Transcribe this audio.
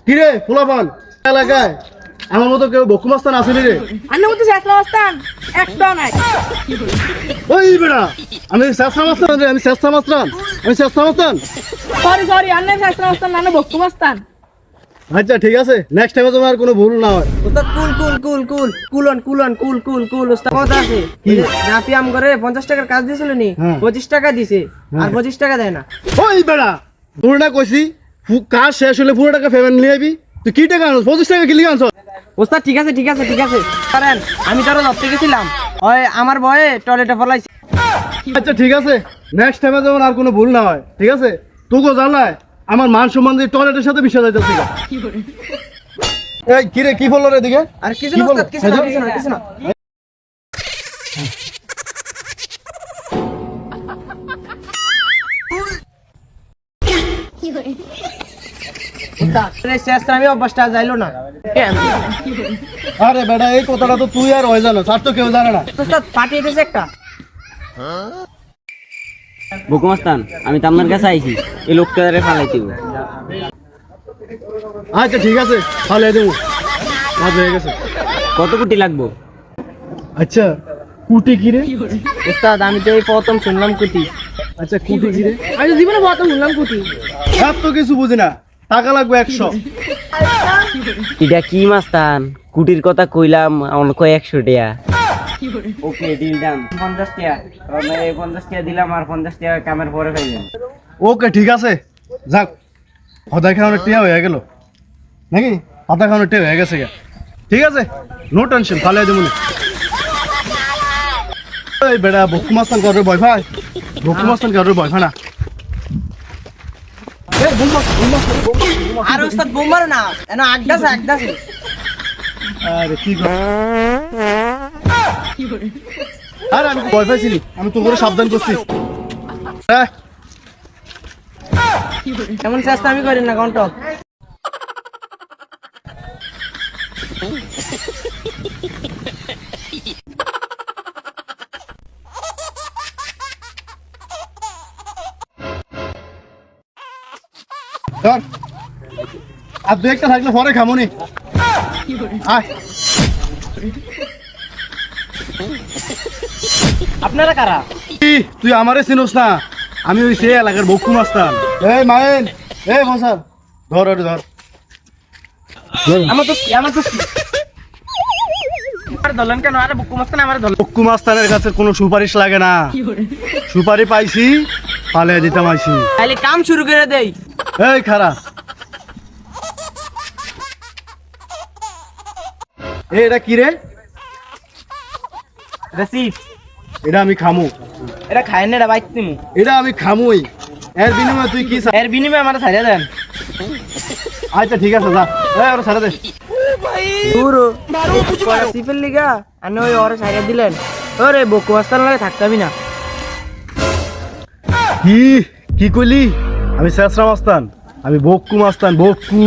কিরে ফুলাপান এলাকায় আমার মতো কেউ বকুমাস্তান আসেনি রে? আন্না মতো শেষলা মাস্তান একটাও নাই। ওই বেড়া আমি শেষা মাস্তান রে, আমি শেষা মাস্তান, আমি শেষা মাস্তান। সরি আন্না শেষলা মাস্তান না বক্কু মাস্তান। আচ্ছা ঠিক আছে, নেক্সট টাইমে তোমার কোনো ভুল না হয়। ওস্তাদ কুল ওস্তাদ কথা আছে। রাফি আম করে 50 টাকার কাজ দিছিল নি, 25 টাকা দিছে আর 25 টাকা দেয় না। ওই বেড়া তোর না কইছি কাজ শেষ হলে পুরো টাকা পেমেন্ট নিয়ে আবি, তুই কি টাকা আনছ? 25 টাকা কি লিয়ে আনছ? ওস্তাদ ঠিক আছে কারণ আমি তোরা ধরতে গেছিলাম, ওই আমার ভয়ে টয়লেটে ফলাইছি। আচ্ছা ঠিক আছে, নেক্সট টাইমে যেমন আর কোনো ভুল না হয়, ঠিক আছে? তোকে জানাই আমার মান সম্মান দিয়ে টয়লেটের সাথে মিশে যাইতেছি। এই কিরে কি বললো রে এদিকে? আর কিছু না ওস্তাদ, কিছু না। ওস্তাদ রে শেষ আমি অবস্থা যাইলো না। আরে বেটা এই কথাটা তো তুই আর ওই জানো, আর তো কেউ জানে না। ওস্তাদ পাঠিয়ে দিয়েছে একটা। বকুমাস্তান আমি তো আপনার কাছে আইছি, এই লোকটারে ফালাইতে হবে। আচ্ছা ঠিক আছে, তাহলে দেবো, কাজ হয়ে গেছে। কত কোটি লাগবো? আচ্ছা কুটি কিরে? ওস্তাদ আমি তো এই প্রথম শুনলাম কুটি। আচ্ছা কুটি কিরে? আমি তো জীবনে প্রথম শুনলাম কুটি। সব তো কিছু বুঝি না, টাকা লাগবে 100। এটা কি মাস্তান, কুটির কথা কইলাম আমার কয় 100 টাকা। Okay deal done. 50 টাকা, তাহলে এই 50 টাকা দিলাম আর 50 টাকা কামের পরে পাইবেন। ওকে ঠিক আছে, যাক হদাই খাওয়ানোর টিয়া হয়ে গেল নাকি? হদা খাওয়ানোর টিয়া হয়ে গেছে গা। ঠিক আছে, নো টেনশন, তাহলে দেবো না। এই বেটা বকুমাস্তান কারোর ভয় ভাই, বকুমাস্তান কারোর ভয় ভাই না। আর ওস্তাদ বোম মারো না, এনা আগদাছে। আরে কি আরে আমি ভয় পাইছিলি, আমি তো করে সাবধান করছি। এমন চেষ্টা আমি করি না কন্টক। ধর আর দু একটা থাকলে পরে খামুনি। আয় আপনারা কারা? তুই আমারে চিনোস না? আমি ওই সে এলাকার বকুমাস্তান। এই মায়েন, এই বসার ধর ধর। আমার তো আর দলন কেন? আরে বুকু মাস্তান আমার দল। বকুমাস্তানের কাছে কোনো সুপারিশ লাগে না, সুপারি পাইছি পালিয়ে দিতাম আইছি। তাহলে কাম শুরু করে দেই। এই খারা এটা কি রে? রেসিপ এটা আমি খামু, এটা খায় না, এটা বাইক তুমি। এটা আমি খামুই। এর বিনিময়ে তুই কি এর বিনিময়ে আমার ছাড়িয়ে দেন। আচ্ছা ঠিক আছে, যা ওরা ছাড়া দে। পুরো রেসিপের লিগা আনে ওই ওরে ছাড়িয়ে দিলেন। ওরে বকু মাস্তান লাগে থাকতামই না। কি কি কইলি? আমি শেষরা মাস্তান, আমি বক্কু মাস্তান, বক্কু।